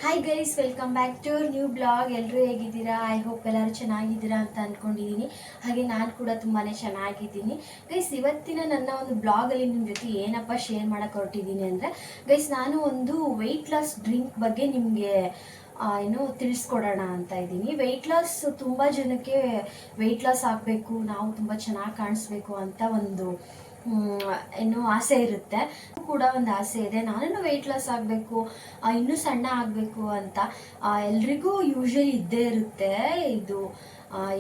Hi guys, welcome back to new blog. ಎಲ್ಲರೂ ಹೇಗಿದ್ದೀರಾ? I hope ಎಲ್ಲರೂ ಚೆನ್ನಾಗಿದ್ದೀರಾ ಅಂತ ಅಂದ್ಕೊಂಡಿದ್ದೀನಿ. ಹಾಗೆ ನಾನು ಕೂಡ ತುಂಬಾ ಚೆನ್ನಾಗಿದ್ದೀನಿ. ಗೈಸ್, ಇವತ್ತಿನ ನನ್ನ ಒಂದು ಬ್ಲಾಗಲ್ಲಿ ನಿಮ್ಮ ಜೊತೆ ಏನಪ್ಪ ಶೇರ್ ಮಾಡೋಕ್ಕೆ ಹೊರಟಿದ್ದೀನಿ ಅಂದರೆ, ಗೈಸ್ ನಾನು ಒಂದು ವೆಯ್ಟ್ ಲಾಸ್ ಡ್ರಿಂಕ್ ಬಗ್ಗೆ ನಿಮಗೆ ತಿಳಿಸ್ಕೊಡೋಣ ಅಂತ ಇದ್ದೀನಿ. ವೆಯ್ಟ್ ಲಾಸ್ ತುಂಬ ಜನಕ್ಕೆ ವೆಯ್ಟ್ ಲಾಸ್ ಆಗಬೇಕು, ನಾವು ತುಂಬ ಚೆನ್ನಾಗಿ ಕಾಣಿಸ್ಬೇಕು ಅಂತ ಒಂದು ಆಸೆ ಇರುತ್ತೆ. ಕೂಡ ಒಂದು ಆಸೆ ಇದೆ, ನಾನು ವೆಯ್ಟ್ ಲಾಸ್ ಆಗಬೇಕು, ಇನ್ನೂ ಸಣ್ಣ ಆಗಬೇಕು ಅಂತ ಎಲ್ರಿಗೂ ಯೂಶಲಿ ಇದ್ದೇ ಇರುತ್ತೆ. ಇದು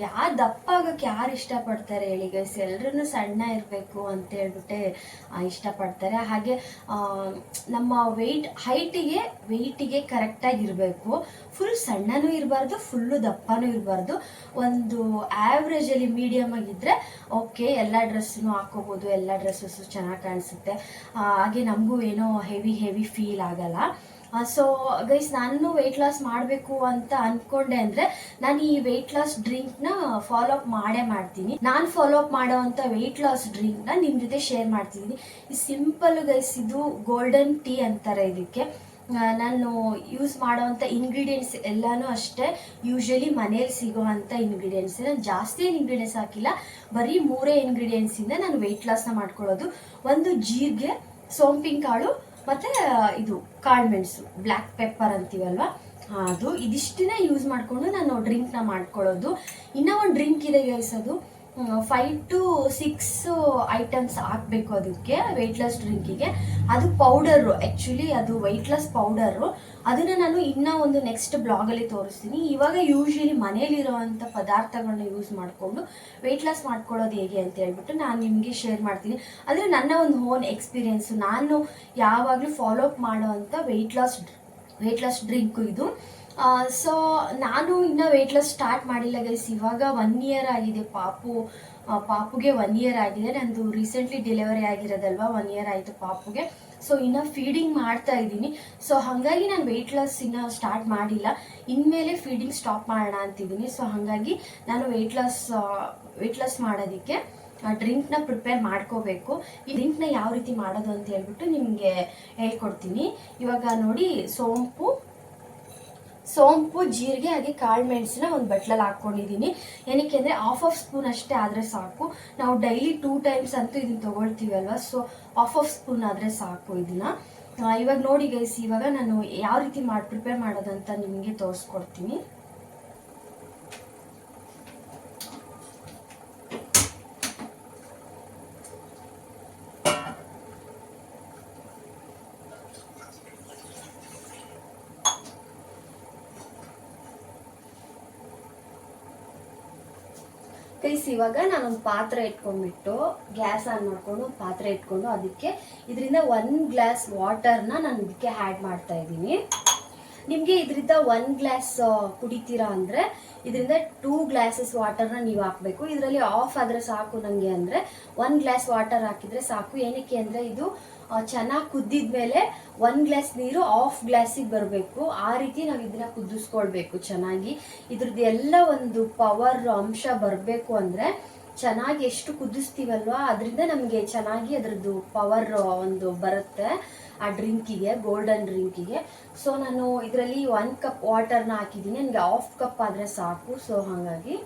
ಯಾರು ದಪ್ಪ ಆಗೋಕ್ಕೆ ಯಾರು ಇಷ್ಟಪಡ್ತಾರೆ ಹೇಳಿ ಗೈಸ್? ಎಲ್ಲರೂ ಸಣ್ಣ ಇರಬೇಕು ಅಂತ ಹೇಳ್ಬಿಟ್ಟೆ ಇಷ್ಟಪಡ್ತಾರೆ. ಹಾಗೆ ನಮ್ಮ ವೆಯ್ಟಿಗೆ ಕರೆಕ್ಟಾಗಿರಬೇಕು. ಫುಲ್ ಸಣ್ಣನೂ ಇರಬಾರ್ದು, ಫುಲ್ಲು ದಪ್ಪನೂ ಇರಬಾರ್ದು. ಒಂದು ಆ್ಯಾವ್ರೇಜಲ್ಲಿ ಮೀಡಿಯಮ್ ಆಗಿದ್ದರೆ ಓಕೆ, ಎಲ್ಲ ಡ್ರೆಸ್ಸನ್ನು ಹಾಕೋಬೋದು, ಎಲ್ಲ ಡ್ರೆಸ್ಸಸ್ಸು ಚೆನ್ನಾಗಿ ಕಾಣಿಸುತ್ತೆ. ಹಾಗೆ ನಮಗೂ ಏನೋ ಹೆವಿ ಫೀಲ್ ಆಗಲ್ಲ. ಸೊ ಗೈಸ್, ನಾನು ವೆಯ್ಟ್ ಲಾಸ್ ಮಾಡಬೇಕು ಅಂತ ಅಂದ್ಕೊಂಡೆ ಅಂದರೆ ನಾನು ಈ ವೆಯ್ಟ್ ಲಾಸ್ ಡ್ರಿಂಕ್ನ ಫಾಲೋ ಅಪ್ ಮಾಡ್ತೀನಿ. ನಾನು ಫಾಲೋ ಅಪ್ ಮಾಡೋ ಅಂಥ ವೆಯ್ಟ್ ಲಾಸ್ ಡ್ರಿಂಕ್ನ ನಿಮ್ಮ ಜೊತೆ ಶೇರ್ ಮಾಡ್ತಿದ್ದೀನಿ. ಈ ಸಿಂಪಲ್ ಗೈಸ್, ಇದು ಗೋಲ್ಡನ್ ಟೀ ಅಂತಾರೆ ಇದಕ್ಕೆ. ನಾನು ಯೂಸ್ ಮಾಡೋವಂಥ ಇಂಗ್ರೀಡಿಯೆಂಟ್ಸ್ ಎಲ್ಲನೂ ಅಷ್ಟೇ ಯೂಶಲಿ ಮನೇಲಿ ಸಿಗೋ ಅಂಥ ಇಂಗ್ರೀಡಿಯೆಂಟ್ಸ್. ನಾನು ಜಾಸ್ತಿ ಏನು ಇಂಗ್ರೀಡಿಯೆಂಟ್ಸ್ ಹಾಕಿಲ್ಲ, ಬರೀ 3 ಇಂಗ್ರೀಡಿಯೆಂಟ್ಸಿಂದ ನಾನು ವೆಯ್ಟ್ ಲಾಸ್ನ ಮಾಡ್ಕೊಳ್ಳೋದು. ಒಂದು ಜೀರಿಗೆ, ಸೋಂಪಿನ ಕಾಳು, ಮತ್ತು ಇದು ಕಾಳುಮೆಣಸು, ಬ್ಲ್ಯಾಕ್ ಪೆಪ್ಪರ್ ಅಂತೀವಲ್ವ ಅದು. ಇದಿಷ್ಟನ್ನೇ ಯೂಸ್ ಮಾಡಿಕೊಂಡು ನಾನು ಡ್ರಿಂಕ್ನ ಮಾಡ್ಕೊಳ್ಳೋದು. ಇನ್ನೂ ಒಂದು ಡ್ರಿಂಕ್ ಇದೆ ಗೈಸ್, ಅದು 5 to 6 ಐಟಮ್ಸ್ ಹಾಕಬೇಕು ಅದಕ್ಕೆ ವೆಯ್ಟ್ ಲಾಸ್ ಡ್ರಿಂಕಿಗೆ. ಅದು ಪೌಡರು, ಆ್ಯಕ್ಚುಲಿ ಅದು ವೆಯ್ಟ್ ಲಾಸ್ ಪೌಡರು. ಅದನ್ನು ನಾನು ಇನ್ನೂ ಒಂದು ನೆಕ್ಸ್ಟ್ ಬ್ಲಾಗಲ್ಲಿ ತೋರಿಸ್ತೀನಿ. ಇವಾಗ ಯೂಶ್ವಲಿ ಮನೇಲಿರೋವಂಥ ಪದಾರ್ಥಗಳನ್ನ ಯೂಸ್ ಮಾಡಿಕೊಂಡು ವೆಯ್ಟ್ ಲಾಸ್ ಮಾಡ್ಕೊಳ್ಳೋದು ಹೇಗೆ ಅಂತ ಹೇಳ್ಬಿಟ್ಟು ನಾನು ನಿಮಗೆ ಶೇರ್ ಮಾಡ್ತೀನಿ. ಆದರೆ ನನ್ನ ಒಂದು ಓನ್ ಎಕ್ಸ್ಪೀರಿಯೆನ್ಸು, ನಾನು ಯಾವಾಗಲೂ ಫಾಲೋ ಅಪ್ ಮಾಡೋವಂಥ ವೆಯ್ಟ್ ಲಾಸ್ ಡ್ರಿಂಕು ಇದು. ಸೊ ನಾನು ಇನ್ನೂ ವೆಯ್ಟ್ ಲಾಸ್ ಸ್ಟಾರ್ಟ್ ಮಾಡಿಲ್ಲ ಗೈಸ್. ಇವಾಗ 1 year ಆಗಿದೆ, ಪಾಪುಗೆ 1 year ಆಗಿದೆ. ನಂದು ರೀಸೆಂಟ್ಲಿ ಡೆಲಿವರಿ ಆಗಿರೋದಲ್ವ, 1 year ಆಯಿತು ಪಾಪುಗೆ. ಸೊ ಇನ್ನೂ ಫೀಡಿಂಗ್ ಮಾಡ್ತಾ ಇದ್ದೀನಿ. ಸೊ ಹಾಗಾಗಿ ನಾನು ವೆಯ್ಟ್ ಲಾಸ್ ಇನ್ನೂ ಸ್ಟಾರ್ಟ್ ಮಾಡಿಲ್ಲ. ಇನ್ಮೇಲೆ ಫೀಡಿಂಗ್ ಸ್ಟಾಪ್ ಮಾಡೋಣ ಅಂತಿದ್ದೀನಿ. ಸೊ ಹಾಗಾಗಿ ನಾನು ವೆಯ್ಟ್ ಲಾಸ್ ಮಾಡೋದಕ್ಕೆ ಡ್ರಿಂಕ್ನ ಪ್ರಿಪೇರ್ ಮಾಡ್ಕೋಬೇಕು. ಈ ಡ್ರಿಂಕ್ನ ಯಾವ ರೀತಿ ಮಾಡೋದು ಅಂತ ಹೇಳ್ಬಿಟ್ಟು ನಿಮಗೆ ಹೇಳ್ಕೊಡ್ತೀನಿ. ಇವಾಗ ನೋಡಿ, ಸೋಂಪು, ಜೀರಿಗೆ, ಹಾಗೆ ಕಾಳುಮೆಣಸನ್ನ ಒಂದು ಬಟ್ಲಲ್ಲಿ ಹಾಕ್ಕೊಂಡಿದ್ದೀನಿ. ಏನಕ್ಕೆ ಅಂದರೆ ಹಾಫ್ ಸ್ಪೂನ್ ಅಷ್ಟೇ ಆದರೆ ಸಾಕು. ನಾವು ಡೈಲಿ 2 times ಅಂತೂ ಇದನ್ನು ತೊಗೊಳ್ತೀವಿ ಅಲ್ವಾ, ಸೊ ಹಾಫ್ ಸ್ಪೂನ್ ಆದರೆ ಸಾಕು ಇದನ್ನು. ಇವಾಗ ನೋಡಿ ಗೈಸ್, ಇವಾಗ ನಾನು ಯಾವ ರೀತಿ ಪ್ರಿಪೇರ್ ಮಾಡೋದಂತ ನಿಮಗೆ ತೋರಿಸ್ಕೊಡ್ತೀನಿ. ಗೈಸ್, ಇವಾಗ ನಾನೊಂದು ಪಾತ್ರೆ ಇಟ್ಕೊಂಡ್ಬಿಟ್ಟು ಗ್ಯಾಸ್ ಆನ್ ಮಾಡಿಕೊಂಡು ಒಂದು ಪಾತ್ರೆ ಇಟ್ಕೊಂಡು ಅದಕ್ಕೆ ಇದರಿಂದ 1 glass ವಾಟರ್ನ ನಾನು ಇದಕ್ಕೆ ಆ್ಯಡ್ ಮಾಡ್ತಾ ಇದ್ದೀನಿ. ನಿಮಗೆ ಇದರಿಂದ 1 glass ಕುಡಿತೀರಾ ಅಂದರೆ ಇದರಿಂದ 2 glasses ವಾಟರ್ನ ನೀವು ಹಾಕಬೇಕು. ಇದರಲ್ಲಿ ಆಫ್ ಆದರೆ ಸಾಕು ನನಗೆ, ಅಂದರೆ 1 glass ವಾಟರ್ ಹಾಕಿದರೆ ಸಾಕು. ಏನಕ್ಕೆ ಅಂದರೆ ಇದು ಚೆನ್ನಾಗಿ ಕುದ್ದಿದ ಮೇಲೆ 1 glass ನೀರು ಹಾಫ್ ಗ್ಲಾಸಿಗೆ ಬರಬೇಕು. ಆ ರೀತಿ ನಾವು ಇದನ್ನ ಕುದಿಸ್ಕೊಳ್ಬೇಕು ಚೆನ್ನಾಗಿ. ಇದ್ರದ್ದು ಎಲ್ಲ ಒಂದು ಪವರ್ ಅಂಶ ಬರಬೇಕು ಅಂದರೆ ಚೆನ್ನಾಗಿ ಎಷ್ಟು ಕುದಿಸ್ತೀವಲ್ವ ಅದರಿಂದ ನಮಗೆ ಚೆನ್ನಾಗಿ ಅದರದ್ದು ಪವರ್ ಒಂದು ಬರುತ್ತೆ ಆ ಡ್ರಿಂಕಿಗೆ, ಗೋಲ್ಡನ್ ಡ್ರಿಂಕಿಗೆ. ಸೊ ನಾನು ಇದರಲ್ಲಿ 1 cup ವಾಟರ್ನ ಹಾಕಿದ್ದೀನಿ, ನನಗೆ ಹಾಫ್ ಕಪ್ ಆದರೆ ಸಾಕು. ಸೊ ಹಾಗಾಗಿ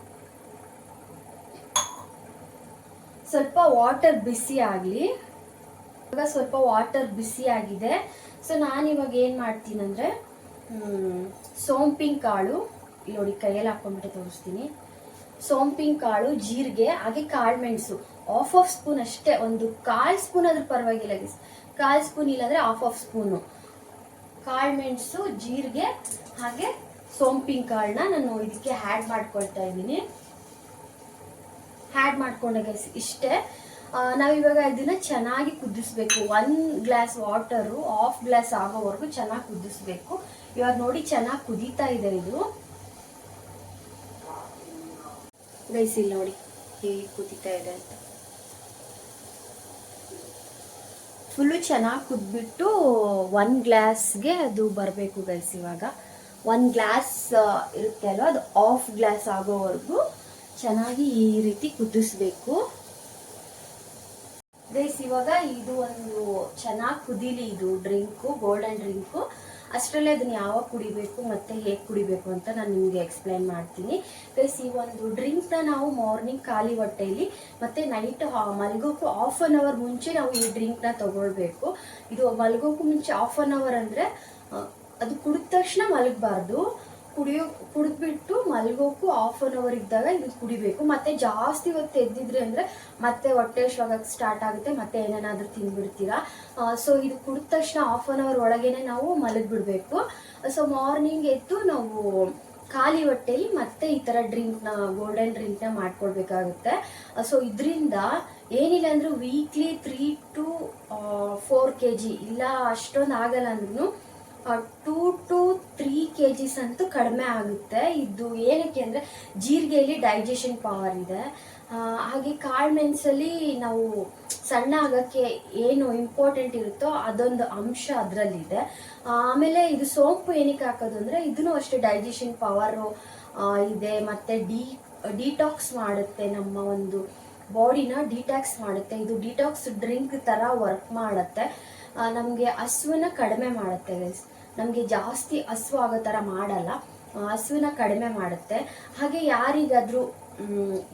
ಸ್ವಲ್ಪ ವಾಟರ್ ಬಿಸಿ ಆಗಲಿ. ಇವಾಗ ಸ್ವಲ್ಪ ವಾಟರ್ ಬಿಸಿ ಆಗಿದೆ. ಸೊ ನಾನಿವಾಗ ಏನು ಮಾಡ್ತೀನಿ ಅಂದರೆ ಸೋಂಪಿನ ಕಾಳು, ಇಲ್ಲಿ ನೋಡಿ ಕೈಯಲ್ಲಿ ಹಾಕೊಂಡ್ಬಿಟ್ಟು ತೋರಿಸ್ತೀನಿ. ಸೋಂಪಿನ ಕಾಳು, ಜೀರಿಗೆ, ಹಾಗೆ ಕಾಳುಮೆಣಸು ಹಾಫ್ ಸ್ಪೂನ್ ಅಷ್ಟೇ, ಒಂದು 1/4 ಸ್ಪೂನ್ ಆದ್ರೂ ಪರವಾಗಿಲ್ಲ ಗೈಸ್. 1/4 ಸ್ಪೂನ್ ಇಲ್ಲಾಂದರೆ ಹಾಫ್ ಸ್ಪೂನು ಕಾಳುಮೆಣಸು, ಜೀರಿಗೆ ಹಾಗೆ ಸೋಂಪಿನ ಕಾಳನ್ನ ನಾನು ಇದಕ್ಕೆ ಆ್ಯಡ್ ಮಾಡ್ಕೊಳ್ತಾ ಇದ್ದೀನಿ. ಆ್ಯಡ್ ಮಾಡ್ಕೊಂಡೆ ಗೈಸ್, ಇಷ್ಟೇ. ನಾವಿವಾಗ ಇದನ್ನ ಚೆನ್ನಾಗಿ ಕುದಿಸ್ಬೇಕು. 1 glass ವಾಟರು ಹಾಫ್ ಗ್ಲಾಸ್ ಆಗೋವರೆಗೂ ಚೆನ್ನಾಗಿ ಕುದಿಸ್ಬೇಕು. ಇವಾಗ ನೋಡಿ ಚೆನ್ನಾಗಿ ಕುದೀತಾ ಇದೆ ಇದು ಗೈಸ್, ಇಲ್ಲಿ ನೋಡಿ ಹೇಗೆ ಕುದೀತಾ ಇದೆ ಅಂತ. ಫುಲ್ಲು ಚೆನ್ನಾಗಿ ಕುದ್ಬಿಟ್ಟು 1 glassಗೆ ಅದು ಬರಬೇಕು ಗೈಸ್. ಇವಾಗ 1 glass ಇರುತ್ತೆ ಅಲ್ವ, ಅದು ಹಾಫ್ ಗ್ಲಾಸ್ ಆಗೋವರೆಗೂ ಚೆನ್ನಾಗಿ ಈ ರೀತಿ ಕುದಿಸ್ಬೇಕು ಗೈಸ್. ಇವಾಗ ಇದು ಒಂದು ಚೆನ್ನಾಗಿ ಕುದೀಲಿ, ಇದು ಡ್ರಿಂಕು, ಗೋಲ್ಡನ್ ಡ್ರಿಂಕು. ಅಷ್ಟರಲ್ಲೇ ಅದನ್ನ ಯಾವಾಗ ಕುಡಿಬೇಕು ಮತ್ತು ಹೇಗೆ ಕುಡಿಬೇಕು ಅಂತ ನಾನು ನಿಮಗೆ ಎಕ್ಸ್ಪ್ಲೈನ್ ಮಾಡ್ತೀನಿ ಗೈಸ್. ಈ ಒಂದು ಡ್ರಿಂಕ್ನ ನಾವು ಮಾರ್ನಿಂಗ್ ಖಾಲಿ ಹೊಟ್ಟೆಯಲ್ಲಿ ಮತ್ತು ನೈಟ್ ಮಲ್ಗೋಕ್ಕೂ ಹಾಫ್ ಆನ್ ಅವರ್ ಮುಂಚೆ ನಾವು ಈ ಡ್ರಿಂಕ್ನ ತಗೊಳ್ಬೇಕು. ಇದು ಮಲ್ಗೋಕ್ಕೂ ಮುಂಚೆ ಹಾಫ್ ಆನ್ ಅವರ್ ಅಂದರೆ ಅದು ಕುಡಿದ ತಕ್ಷಣ ಮಲಗಬಾರ್ದು. ಕುಡಿದ್ಬಿಟ್ಟು ಮಲ್ಗೋಕ್ಕೂ ಹಾಫ್ ಆನ್ ಅವರ್ ಇದ್ದಾಗ ಇದು ಕುಡಿಬೇಕು. ಮತ್ತೆ ಜಾಸ್ತಿ ಹೊತ್ತು ಎದ್ದಿದ್ರಿ ಅಂದರೆ ಮತ್ತೆ ಹೊಟ್ಟೆ ಹಶ್ವಾಗಕ್ಕೆ ಸ್ಟಾರ್ಟ್ ಆಗುತ್ತೆ, ಮತ್ತೆ ಏನೇನಾದರೂ ತಿಂದ್ಬಿಡ್ತೀರಾ. ಸೊ ಇದು ಕುಡಿದ ತಕ್ಷಣ ಹಾಫ್ ಆನ್ ಅವರ್ ಒಳಗೇನೆ ನಾವು ಮಲಗಿಬಿಡ್ಬೇಕು. ಸೊ ಮಾರ್ನಿಂಗ್ ಎದ್ದು ನಾವು ಖಾಲಿ ಹೊಟ್ಟೆಲಿ ಮತ್ತೆ ಈ ಥರ ಡ್ರಿಂಕ್ನ ಗೋಲ್ಡನ್ ಡ್ರಿಂಕ್ನ ಮಾಡ್ಕೊಳ್ಬೇಕಾಗುತ್ತೆ. ಸೊ ಇದರಿಂದ ಏನಿಲ್ಲ ಅಂದರೂ ವೀಕ್ಲಿ 3 to 4 kg ಇಲ್ಲ ಅಷ್ಟೊಂದು ಆಗಲ್ಲ ಅಂದ್ರೂ 2 to 3 kgs ಅಂತೂ ಕಡಿಮೆ ಆಗುತ್ತೆ. ಇದು ಏನಕ್ಕೆ ಅಂದರೆ ಜೀರಿಗೆಯಲ್ಲಿ ಡೈಜೆಷನ್ ಪವರ್ ಇದೆ. ಹಾಗೆ ಕಾಳು ಮೆಣಸಲ್ಲಿ ನಾವು ಸಣ್ಣ ಆಗೋಕ್ಕೆ ಏನು ಇಂಪಾರ್ಟೆಂಟ್ ಇರುತ್ತೋ ಅದೊಂದು ಅಂಶ ಅದರಲ್ಲಿದೆ. ಆಮೇಲೆ ಇದು ಸೋಂಪು ಏನಕ್ಕೆ ಹಾಕೋದು ಅಂದರೆ ಇದೂ ಅಷ್ಟೇ ಡೈಜೆಷನ್ ಪವರು ಇದೆ. ಮತ್ತು ಡಿಟಾಕ್ಸ್ ಮಾಡುತ್ತೆ, ನಮ್ಮ ಒಂದು ಬಾಡಿನ ಡಿಟಾಕ್ಸ್ ಮಾಡುತ್ತೆ. ಇದು ಡಿಟಾಕ್ಸ್ ಡ್ರಿಂಕ್ ಥರ ವರ್ಕ್ ಮಾಡುತ್ತೆ. ನಮಗೆ ಹಸುವನ್ನ ಕಡಿಮೆ ಮಾಡುತ್ತೆ ಗೈಸ್. ನಮಗೆ ಜಾಸ್ತಿ ಹಸು ಆಗೋ ಥರ ಮಾಡಲ್ಲ, ಹಸುವನ್ನ ಕಡಿಮೆ ಮಾಡುತ್ತೆ. ಹಾಗೆ ಯಾರಿಗಾದರೂ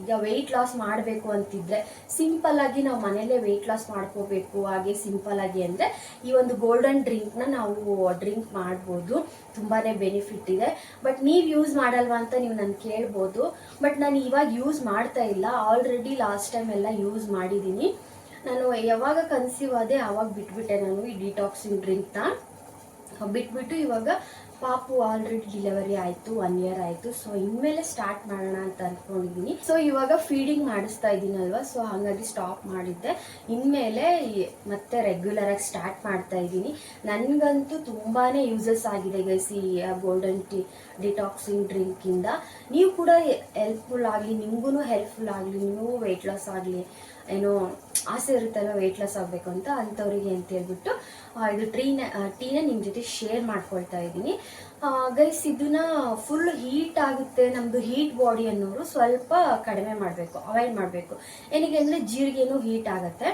ಈಗ ವೆಯ್ಟ್ ಲಾಸ್ ಮಾಡಬೇಕು ಅಂತಿದ್ರೆ ಸಿಂಪಲ್ಲಾಗಿ ನಾವು ಮನೇಲೇ ವೆಯ್ಟ್ ಲಾಸ್ ಮಾಡ್ಕೋಬೇಕು ಹಾಗೆ ಸಿಂಪಲ್ಲಾಗಿ ಅಂದರೆ ಈ ಒಂದು ಗೋಲ್ಡನ್ ಡ್ರಿಂಕ್ನ ನಾವು ಡ್ರಿಂಕ್ ಮಾಡ್ಬೋದು. ತುಂಬಾ ಬೆನಿಫಿಟ್ ಇದೆ. ಬಟ್ ನೀವು ಯೂಸ್ ಮಾಡಲ್ವಾ ಅಂತ ನೀವು ನಾನು ಕೇಳ್ಬೋದು. ಬಟ್ ನಾನು ಇವಾಗ ಯೂಸ್ ಮಾಡ್ತಾ ಇಲ್ಲ, ಆಲ್ರೆಡಿ ಲಾಸ್ಟ್ ಟೈಮ್ ಎಲ್ಲ ಯೂಸ್ ಮಾಡಿದ್ದೀನಿ. ನಾನು ಯಾವಾಗ ಕನ್ಸೀವ್ ಆದೆ ಆವಾಗ ಬಿಟ್ಬಿಟ್ಟೆ ನಾನು ಈ ಡಿಟಾಕ್ಸಿಂಗ್ ಡ್ರಿಂಕ್ನ. ಬಿಟ್ಬಿಟ್ಟು ಇವಾಗ ಪಾಪು ಆಲ್ರೆಡಿ ಡೆಲಿವರಿ ಆಯಿತು, 1 year ಆಯಿತು. ಸೊ ಇನ್ಮೇಲೆ ಸ್ಟಾರ್ಟ್ ಮಾಡೋಣ ಅಂತ ಅಂದ್ಕೊಂಡಿದ್ದೀನಿ. ಸೊ ಇವಾಗ ಫೀಡಿಂಗ್ ಮಾಡಿಸ್ತಾ ಇದ್ದೀನಲ್ವ, ಸೊ ಹಾಗಾಗಿ ಸ್ಟಾಪ್ ಮಾಡಿದ್ದೆ. ಇನ್ಮೇಲೆ ಮತ್ತೆ ರೆಗ್ಯುಲರಾಗಿ ಸ್ಟಾರ್ಟ್ ಮಾಡ್ತಾ ಇದ್ದೀನಿ. ನನಗಂತೂ ತುಂಬಾ ಯೂಸಸ್ ಆಗಿದೆ ಗೈಸ್ ಈ ಗೋಲ್ಡನ್ ಡಿಟಾಕ್ಸಿಂಗ್ ಡ್ರಿಂಕಿಂದ. ನೀವು ಕೂಡ ಹೆಲ್ಪ್ಫುಲ್ ಆಗಲಿ, ನಿಮಗೂ ಹೆಲ್ಪ್ಫುಲ್ ಆಗಲಿ, ನೀವು ವೆಯ್ಟ್ ಲಾಸ್ ಆಗಲಿ, ಏನೋ ಆಸೆ ಇರುತ್ತಲ್ಲ ವೆಯ್ಟ್ ಲಾಸ್ ಆಗಬೇಕು ಅಂತ, ಅಂಥವ್ರಿಗೆ ಅಂತ ಹೇಳ್ಬಿಟ್ಟು ಇದು ಟೀನ ನಿಮ್ಮ ಜೊತೆ ಶೇರ್ ಮಾಡ್ಕೊಳ್ತಾ ಇದ್ದೀನಿ ಗೈಸ್. ಇದನ್ನ ಫುಲ್ ಹೀಟ್ ಆಗುತ್ತೆ, ನಮ್ಮದು ಹೀಟ್ ಬಾಡಿ ಅನ್ನೋರು ಸ್ವಲ್ಪ ಕಡಿಮೆ ಮಾಡಬೇಕು, ಅವಾಯ್ಡ್ ಮಾಡಬೇಕು. ಏನಕ್ಕೆ ಅಂದರೆ ಜೀರಿಗೆನೂ ಹೀಟ್ ಆಗುತ್ತೆ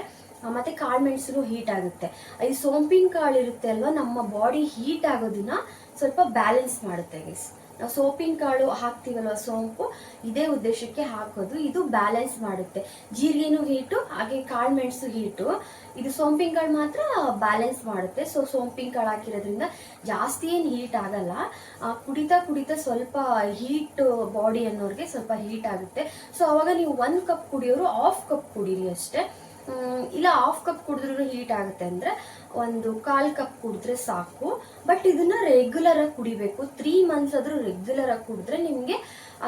ಮತ್ತು ಕಾಳು ಮೆಣಸು ಹೀಟ್ ಆಗುತ್ತೆ. ಈ ಸೋಂಪಿನ ಕಾಳು ಇರುತ್ತೆ ಅಲ್ವಾ, ನಮ್ಮ ಬಾಡಿ ಹೀಟ್ ಆಗೋದನ್ನ ಸ್ವಲ್ಪ ಬ್ಯಾಲೆನ್ಸ್ ಮಾಡುತ್ತೆ ಗೈಸ್. ನಾವು ಸೋಪಿನ ಕಾಳು ಹಾಕ್ತೀವಲ್ವ, ಸೋಂಪು ಇದೇ ಉದ್ದೇಶಕ್ಕೆ ಹಾಕೋದು. ಇದು ಬ್ಯಾಲೆನ್ಸ್ ಮಾಡುತ್ತೆ. ಜೀರಿಗೆನೂ ಹೀಟು ಹಾಗೆ ಕಾಳು ಮೆಣಸು ಹೀಟು, ಇದು ಸೋಂಪಿನ ಕಾಳು ಮಾತ್ರ ಬ್ಯಾಲೆನ್ಸ್ ಮಾಡುತ್ತೆ. ಸೊ ಸೋಂಪಿನ ಕಾಳು ಹಾಕಿರೋದ್ರಿಂದ ಜಾಸ್ತಿ ಏನು ಹೀಟ್ ಆಗಲ್ಲ. ಕುಡಿತಾ ಕುಡಿತಾ ಸ್ವಲ್ಪ ಹೀಟ್ ಬಾಡಿ ಅನ್ನೋರಿಗೆ ಸ್ವಲ್ಪ ಹೀಟ್ ಆಗುತ್ತೆ. ಸೊ ಅವಾಗ ನೀವು 1 ಕಪ್ ಕುಡಿಯೋರು 1/2 ಕಪ್ ಕುಡೀರಿ ಅಷ್ಟೇ. ಇಲ್ಲ 1/2 ಕಪ್ ಕುಡಿದ್ರೂ ಹೀಟ್ ಆಗುತ್ತೆ ಅಂದರೆ 1/4 ಕಪ್ ಕುಡಿದ್ರೆ ಸಾಕು. ಬಟ್ ಇದನ್ನ ರೆಗ್ಯುಲರ್ ಆಗಿ ಕುಡಿಬೇಕು. 3 months ಆದರೂ ರೆಗ್ಯುಲರ್ ಆಗಿ ಕುಡಿದ್ರೆ ನಿಮಗೆ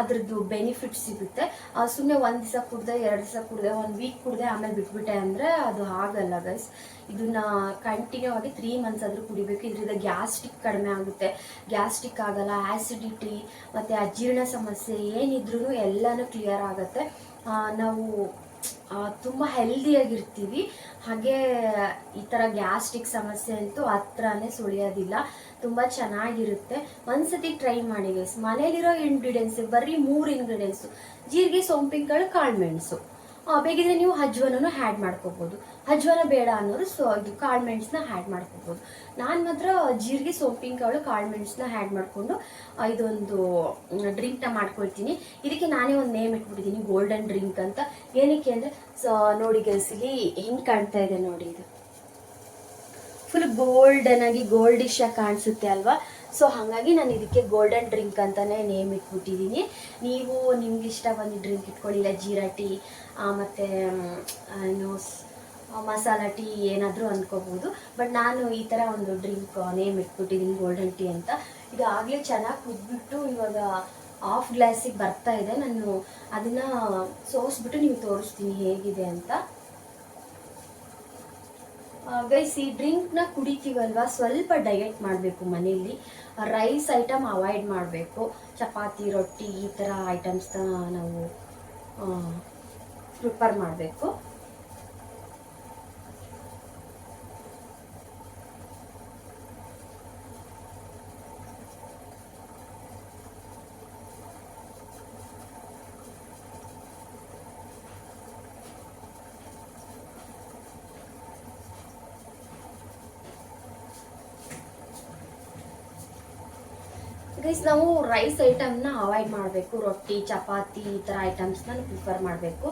ಅದ್ರದ್ದು ಬೆನಿಫಿಟ್ ಸಿಗುತ್ತೆ. ಸುಮ್ಮನೆ 1 ದಿವಸ ಕುಡಿದೆ, 2 ದಿವಸ ಕುಡಿದೆ, 1 week ಕುಡಿದೆ ಆಮೇಲೆ ಬಿಟ್ಬಿಟ್ಟೆ ಅಂದರೆ ಅದು ಆಗಲ್ಲ ಗೈಸ್. ಇದನ್ನ ಕಂಟಿನ್ಯೂ ಆಗಿ 3 months ಆದರೂ ಕುಡಿಬೇಕು. ಇದರಿಂದ ಗ್ಯಾಸ್ಟ್ರಿಕ್ ಕಡಿಮೆ ಆಗುತ್ತೆ, ಗ್ಯಾಸ್ಟ್ರಿಕ್ ಆಗಲ್ಲ, ಆ್ಯಸಿಡಿಟಿ ಮತ್ತು ಅಜೀರ್ಣ ಸಮಸ್ಯೆ ಏನಿದ್ರೂ ಎಲ್ಲನೂ ಕ್ಲಿಯರ್ ಆಗುತ್ತೆ. ನಾವು ತುಂಬ ಹೆಲ್ದಿಯಾಗಿರ್ತೀವಿ. ಹಾಗೆ ಈ ಥರ ಗ್ಯಾಸ್ಟ್ರಿಕ್ ಸಮಸ್ಯೆ ಅಂತೂ ಹತ್ರನೇ ಸುಳಿಯೋದಿಲ್ಲ, ತುಂಬ ಚೆನ್ನಾಗಿರುತ್ತೆ. ಒಂದ್ಸತಿ ಟ್ರೈ ಮಾಡಿ ಗೈಸ್. ಮನೇಲಿರೋ ಇಂಗ್ರೀಡಿಯೆಂಟ್ಸ್ ಬರೀ 3 ಇಂಗ್ರೀಡಿಯೆಂಟ್ಸು: ಜೀರಿಗೆ, ಸೋಂಪಿನ ಕಾಳು, ಕಾಳು ಮೆಣಸು. ಬೇಕಿದ್ರೆ ನೀವು ಅಜ್ವಾನೂ ಆ್ಯಡ್ ಮಾಡ್ಕೋಬೋದು. ಅಜ್ವಾನ ಬೇಡ ಅನ್ನೋರು ಇದು ಕಾಳು ಮೆಣಸನ್ನ ಆ್ಯಡ್ ಮಾಡ್ಕೋಬೋದು. ನಾನು ಮಾತ್ರ ಜೀರಿಗೆ, ಸೋಂಪಿನ ಕಾಳು, ಕಾಳು ಮೆಣಸನ್ನ ಆ್ಯಡ್ ಮಾಡಿಕೊಂಡು ಇದೊಂದು ಡ್ರಿಂಕ್ನ ಮಾಡ್ಕೊಳ್ತೀನಿ. ಇದಕ್ಕೆ ನಾನೇ ಒಂದು ನೇಮ್ ಇಟ್ಬಿಟ್ಟಿದ್ದೀನಿ, ಗೋಲ್ಡನ್ ಡ್ರಿಂಕ್ ಅಂತ. ಏನಕ್ಕೆ ಅಂದರೆ ನೋಡಿ ಗೈಸ್, ಇಲ್ಲಿ ಹೆಂಗೆ ಕಾಣ್ತಾ ಇದೆ ನೋಡಿ, ಇದು ಫುಲ್ ಗೋಲ್ಡನ್ ಆಗಿ ಗೋಲ್ಡಿಶ್ ಆಗಿ ಕಾಣಿಸುತ್ತೆ ಅಲ್ವಾ. ಸೊ ಹಾಗಾಗಿ ನಾನು ಇದಕ್ಕೆ ಗೋಲ್ಡನ್ ಡ್ರಿಂಕ್ ಅಂತಲೇ ನೇಮ್ ಇಟ್ಬಿಟ್ಟಿದ್ದೀನಿ. ನೀವು ನಿಮ್ಗೆ ಇಷ್ಟ ಬಂದು ಡ್ರಿಂಕ್ ಇಟ್ಕೊಳ್ಳಿ, ಇಲ್ಲ ಜೀರಾ ಟೀ ಮತ್ತು ಏನು ಮಸಾಲ ಟೀ ಏನಾದರೂ ಅಂದ್ಕೋಬೋದು. ಬಟ್ ನಾನು ಈ ಥರ ಒಂದು ಡ್ರಿಂಕ್ ನೇಮ್ ಇಟ್ಬಿಟ್ಟಿದ್ದೀನಿ, ಗೋಲ್ಡನ್ ಟೀ ಅಂತ. ಇದು ಆಗಲೇ ಚೆನ್ನಾಗಿ ಕುದ್ಬಿಟ್ಟು ಇವಾಗ 1/2 ಗ್ಲಾಸಿಗೆ ಬರ್ತಾ ಇದೆ. ನಾನು ಅದನ್ನು ಸೋಸ್ಬಿಟ್ಟು ನಿಮ್ಗೆ ತೋರಿಸ್ತೀನಿ ಹೇಗಿದೆ ಅಂತ. ಗೈಸ್, ಈ ಡ್ರಿಂಕ್ನ ಕುಡಿತೀವಲ್ವ, ಸ್ವಲ್ಪ ಡಯಟ್ ಮಾಡಬೇಕು ಮನೆಯಲ್ಲಿ. ರೈಸ್ ಐಟಮ್ ಅವಾಯ್ಡ್ ಮಾಡಬೇಕು. ಚಪಾತಿ, ರೊಟ್ಟಿ ಈ ಥರ ಐಟಮ್ಸ್ನ ನಾವು ಪ್ರಿಪೇರ್ ಮಾಡಬೇಕು. ಗೈಸ್ ನಾವು ರೈಸ್ ಐಟಮ್ನ ಅವಾಯ್ಡ್ ಮಾಡಬೇಕು. ರೊಟ್ಟಿ ಚಪಾತಿ ಈ ಥರ ಐಟಮ್ಸ್ನ ಪ್ರಿಫರ್ ಮಾಡಬೇಕು.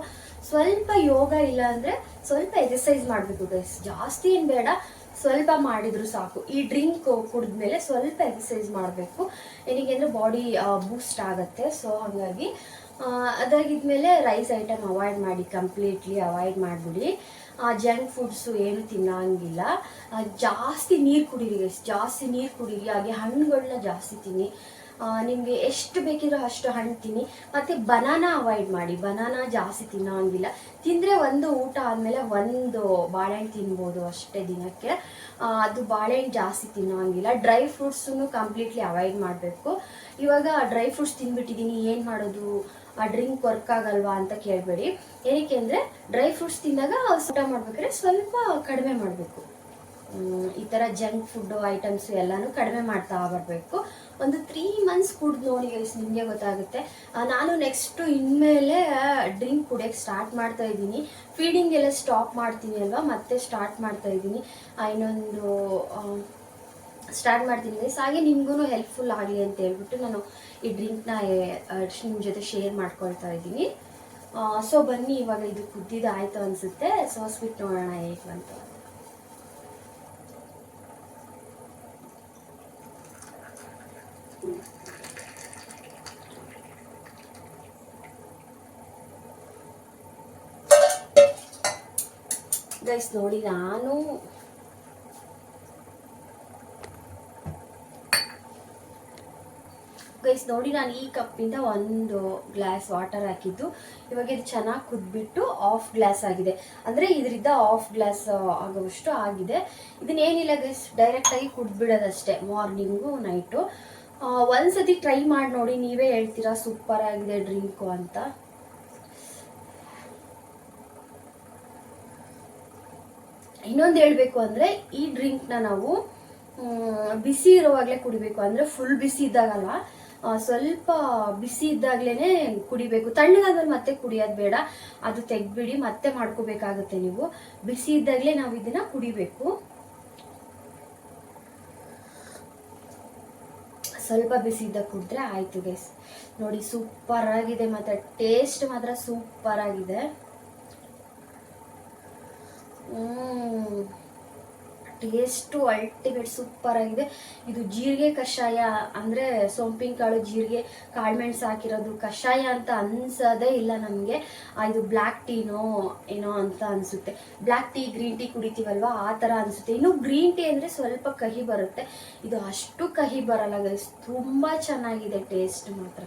ಸ್ವಲ್ಪ ಯೋಗ ಇಲ್ಲ ಅಂದರೆ ಸ್ವಲ್ಪ ಎಕ್ಸಸೈಸ್ ಮಾಡಬೇಕು ಗೈಸ್. ಜಾಸ್ತಿ ಏನು ಬೇಡ, ಸ್ವಲ್ಪ ಮಾಡಿದ್ರು ಸಾಕು. ಈ ಡ್ರಿಂಕ್ ಕುಡಿದ್ಮೇಲೆ ಸ್ವಲ್ಪ ಎಕ್ಸಸೈಸ್ ಮಾಡಬೇಕು. ಏನಿಗೆ ಅಂದರೆ ಬಾಡಿ ಬೂಸ್ಟ್ ಆಗುತ್ತೆ. ಸೊ ಹಾಗಾಗಿ ಅದಾಗಿದ್ಮೇಲೆ ರೈಸ್ ಐಟಮ್ ಅವಾಯ್ಡ್ ಮಾಡಿ, ಕಂಪ್ಲೀಟ್ಲಿ ಅವಾಯ್ಡ್ ಮಾಡಿಬಿಡಿ. ಜಂಕ್ ಫುಡ್ಸು ಏನು ತಿನ್ನೋಂಗಿಲ್ಲ. ಜಾಸ್ತಿ ನೀರು ಕುಡೀರಿ ಗೈಸ್, ಜಾಸ್ತಿ ನೀರು ಕುಡೀರಿ. ಹಾಗೆ ಹಣ್ಣುಗಳನ್ನ ಜಾಸ್ತಿ ತಿನ್ನಿ. ನಿಮಗೆ ಎಷ್ಟು ಬೇಕಿರೋ ಅಷ್ಟು ಹಣ್ಣು ತಿನ್ನಿ. ಮತ್ತು ಬನಾನಾ ಅವಾಯ್ಡ್ ಮಾಡಿ, ಬನಾನಾ ಜಾಸ್ತಿ ತಿನ್ನೋಂಗಿಲ್ಲ. ತಿಂದರೆ ಒಂದು ಊಟ ಆದಮೇಲೆ ಒಂದು ಬಾಳೆಹಣ್ಣು ತಿನ್ಬೋದು ಅಷ್ಟೇ ದಿನಕ್ಕೆ. ಅದು ಬಾಳೆಹಣ್ಣು ಜಾಸ್ತಿ ತಿನ್ನೋಂಗಿಲ್ಲ. ಡ್ರೈ ಫ್ರೂಟ್ಸನ್ನು ಕಂಪ್ಲೀಟ್ಲಿ ಅವಾಯ್ಡ್ ಮಾಡಬೇಕು. ಇವಾಗ ಡ್ರೈ ಫ್ರೂಟ್ಸ್ ತಿಂದ್ಬಿಟ್ಟಿದ್ದೀನಿ, ಏನು ಮಾಡೋದು, ಆ ಡ್ರಿಂಕ್ ವರ್ಕ್ ಆಗಲ್ವಾ ಅಂತ ಕೇಳಬೇಡಿ. ಏನಕ್ಕೆ ಅಂದರೆ ಡ್ರೈ ಫ್ರೂಟ್ಸ್ ತಿಂದಾಗ ಊಟ ಮಾಡ್ಬೇಕಾದ್ರೆ ಸ್ವಲ್ಪ ಕಡಿಮೆ ಮಾಡಬೇಕು. ಈ ಥರ ಜಂಕ್ ಫುಡ್ಡು ಐಟಮ್ಸು ಎಲ್ಲನೂ ಕಡಿಮೆ ಮಾಡ್ತಾ ಬರಬೇಕು. ಒಂದು 3 months ಕುಡ್ದು ನೋಡಿ ಗೈಸ್, ನಿಮಗೆ ಗೊತ್ತಾಗುತ್ತೆ. ನಾನು ನೆಕ್ಸ್ಟು ಇನ್ಮೇಲೆ ಡ್ರಿಂಕ್ ಕುಡಿಯೋಕ್ಕೆ ಸ್ಟಾರ್ಟ್ ಮಾಡ್ತಾ ಇದ್ದೀನಿ. ಫೀಡಿಂಗ್ ಎಲ್ಲ ಸ್ಟಾಪ್ ಮಾಡ್ತೀನಿ ಅಲ್ವಾ, ಮತ್ತೆ ಸ್ಟಾರ್ಟ್ ಮಾಡ್ತಾ ಇದ್ದೀನಿ. ಇನ್ನೊಂದು ಸ್ಟಾರ್ಟ್ ಮಾಡ್ತೀನಿ ಗೈಸ್. ಹಾಗೆ ನಿಮಗೂ ಹೆಲ್ಪ್ಫುಲ್ ಆಗಲಿ ಅಂತ ಹೇಳ್ಬಿಟ್ಟು ನಾನು ಈ ಡ್ರಿಂಕ್ನ ನಿಮ್ಮ ಜೊತೆ ಶೇರ್ ಮಾಡ್ಕೊಳ್ತಾ ಇದ್ದೀನಿ. ಸೊ ಬನ್ನಿ, ಇವಾಗ ಇದು ಕುದ್ದಿದ್ದಾಯ್ತು ಅನಿಸುತ್ತೆ. ಸೋಸ್ಬಿಟ್ಟು ನೋಡೋಣ ಹೇಗೆ ಅಂತ. ಗೈಸ್ ನೋಡಿ, ನಾನು ಈ ಕಪ್ಪಿಂದ 1 ಗ್ಲಾಸ್ ವಾಟರ್ ಹಾಕಿದ್ದು. ಇವಾಗ ಇದು ಚೆನ್ನಾಗಿ ಕುದ್ಬಿಟ್ಟು ½ ಗ್ಲಾಸ್ ಆಗಿದೆ. ಅಂದರೆ ಇದರಿಂದ ½ ಗ್ಲಾಸ್ ಆಗೋವಷ್ಟು ಆಗಿದೆ. ಇದನ್ನೇನಿಲ್ಲ ಗೈಸ್, ಡೈರೆಕ್ಟಾಗಿ ಕುಡ್ಬಿಡೋದಷ್ಟೇ, ಮಾರ್ನಿಂಗು ನೈಟು. ಒಂದ್ಸತಿ ಟ್ರೈ ಮಾಡಿ ನೋಡಿ, ನೀವೇ ಹೇಳ್ತೀರಾ ಸೂಪರ್ ಆಗಿದೆ ಡ್ರಿಂಕು ಅಂತ. ಇನ್ನೊಂದು ಹೇಳಬೇಕು ಅಂದರೆ ಈ ಡ್ರಿಂಕ್ನ ನಾವು ಬಿಸಿ ಇರುವಾಗಲೇ ಕುಡಿಬೇಕು. ಅಂದರೆ ಫುಲ್ ಬಿಸಿ ಇದ್ದಾಗಲ್ಲ, ಸ್ವಲ್ಪ ಬಿಸಿ ಇದ್ದಾಗಲೇ ಕುಡಿಬೇಕು. ತಣ್ಣಗಾದ್ಮೇಲೆ ಮತ್ತೆ ಕುಡಿಯೋದು ಬೇಡ, ಅದು ತೆಗ್ದುಬಿಡಿ, ಮತ್ತೆ ಮಾಡ್ಕೋಬೇಕಾಗುತ್ತೆ ನೀವು. ಬಿಸಿ ಇದ್ದಾಗಲೇ ನಾವು ಇದನ್ನು ಕುಡಿಬೇಕು. ಸ್ವಲ್ಪ ಬಿಸಿ ಇದ್ದಾಗ ಕುಡಿದ್ರೆ ಆಯಿತು ಗೈಸ್. ನೋಡಿ ಸೂಪರ್ ಆಗಿದೆ, ಮತ್ತು ಟೇಸ್ಟ್ ಮಾತ್ರ ಸೂಪರ್ ಆಗಿದೆ. ಟೇಸ್ಟು ಅಲ್ಟಿಮೇಟ್ ಸೂಪರ್ ಆಗಿದೆ. ಇದು ಜೀರಿಗೆ ಕಷಾಯ, ಅಂದರೆ ಸೊಂಪಿನ ಕಾಳು, ಜೀರಿಗೆ, ಕಾಳುಮೆಣಸು ಹಾಕಿರೋದು ಕಷಾಯ ಅಂತ ಅನ್ಸೋದೇ ಇಲ್ಲ ನಮಗೆ. ಇದು ಬ್ಲ್ಯಾಕ್ ಟೀನೋ ಏನೋ ಅಂತ ಅನಿಸುತ್ತೆ. ಬ್ಲ್ಯಾಕ್ ಟೀ, ಗ್ರೀನ್ ಟೀ ಕುಡಿತೀವಲ್ವ, ಆ ಥರ ಅನಿಸುತ್ತೆ. ಇನ್ನು ಗ್ರೀನ್ ಟೀ ಅಂದರೆ ಸ್ವಲ್ಪ ಕಹಿ ಬರುತ್ತೆ, ಇದು ಅಷ್ಟು ಕಹಿ ಬರಲ್ಲ ಗೈಸ್. ತುಂಬ ಚೆನ್ನಾಗಿದೆ ಟೇಸ್ಟ್ ಮಾತ್ರ,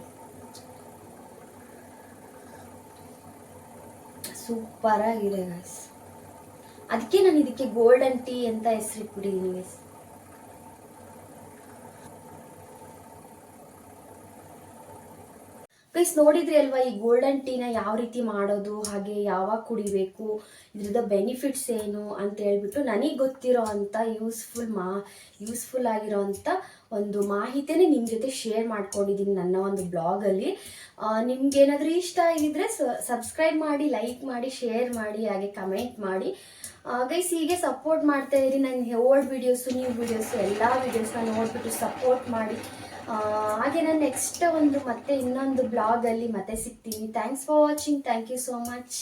ಸೂಪರ್ ಆಗಿದೆ ಗೈಸ್. ಅದಕ್ಕೆ ನಾನು ಇದಕ್ಕೆ ಗೋಲ್ಡನ್ ಟೀ ಅಂತ ಹೆಸರಿಟ್ಬಿಟ್ಟಿದ್ದೀನಿ ಗೈಸ್. ಗೈಸ್ ನೋಡಿದ್ರಿ ಅಲ್ವಾ ಈ ಗೋಲ್ಡನ್ ಟೀನ ಯಾವ ರೀತಿ ಮಾಡೋದು, ಹಾಗೆ ಯಾವಾಗ ಕುಡಿಬೇಕು, ಇದ್ರದ್ದು ಬೆನಿಫಿಟ್ಸ್ ಏನು ಅಂತ ಹೇಳ್ಬಿಟ್ಟು ನನಗೆ ಗೊತ್ತಿರೋ ಅಂಥ ಯೂಸ್ಫುಲ್ ಆಗಿರೋ ಅಂಥ ಒಂದು ಮಾಹಿತಿನೇ ನಿಮ್ಮ ಜೊತೆ ಶೇರ್ ಮಾಡ್ಕೊಂಡಿದ್ದೀನಿ ನನ್ನ ಒಂದು ಬ್ಲಾಗಲ್ಲಿ. ನಿಮ್ಗೇನಾದರೂ ಇಷ್ಟ ಆಗಿದ್ರೆ ಸಬ್ಸ್ಕ್ರೈಬ್ ಮಾಡಿ, ಲೈಕ್ ಮಾಡಿ, ಶೇರ್ ಮಾಡಿ, ಹಾಗೆ ಕಮೆಂಟ್ ಮಾಡಿ. ಗೈಸ್ ಹೀಗೆ ಸಪೋರ್ಟ್ ಮಾಡ್ತಾ ಇರಿ. ನನ್ನ ಓಲ್ಡ್ ವೀಡಿಯೋಸು, ನ್ಯೂ ವೀಡಿಯೋಸು ಎಲ್ಲ ವೀಡಿಯೋಸ್ನ ನೋಡಿಬಿಟ್ಟು ಸಪೋರ್ಟ್ ಮಾಡಿ. ಹಾಗೆ ನಾನು ನೆಕ್ಸ್ಟ್ ಇನ್ನೊಂದು ಬ್ಲಾಗಲ್ಲಿ ಮತ್ತೆ ಸಿಗ್ತೀನಿ. Thanks for watching. Thank you so much.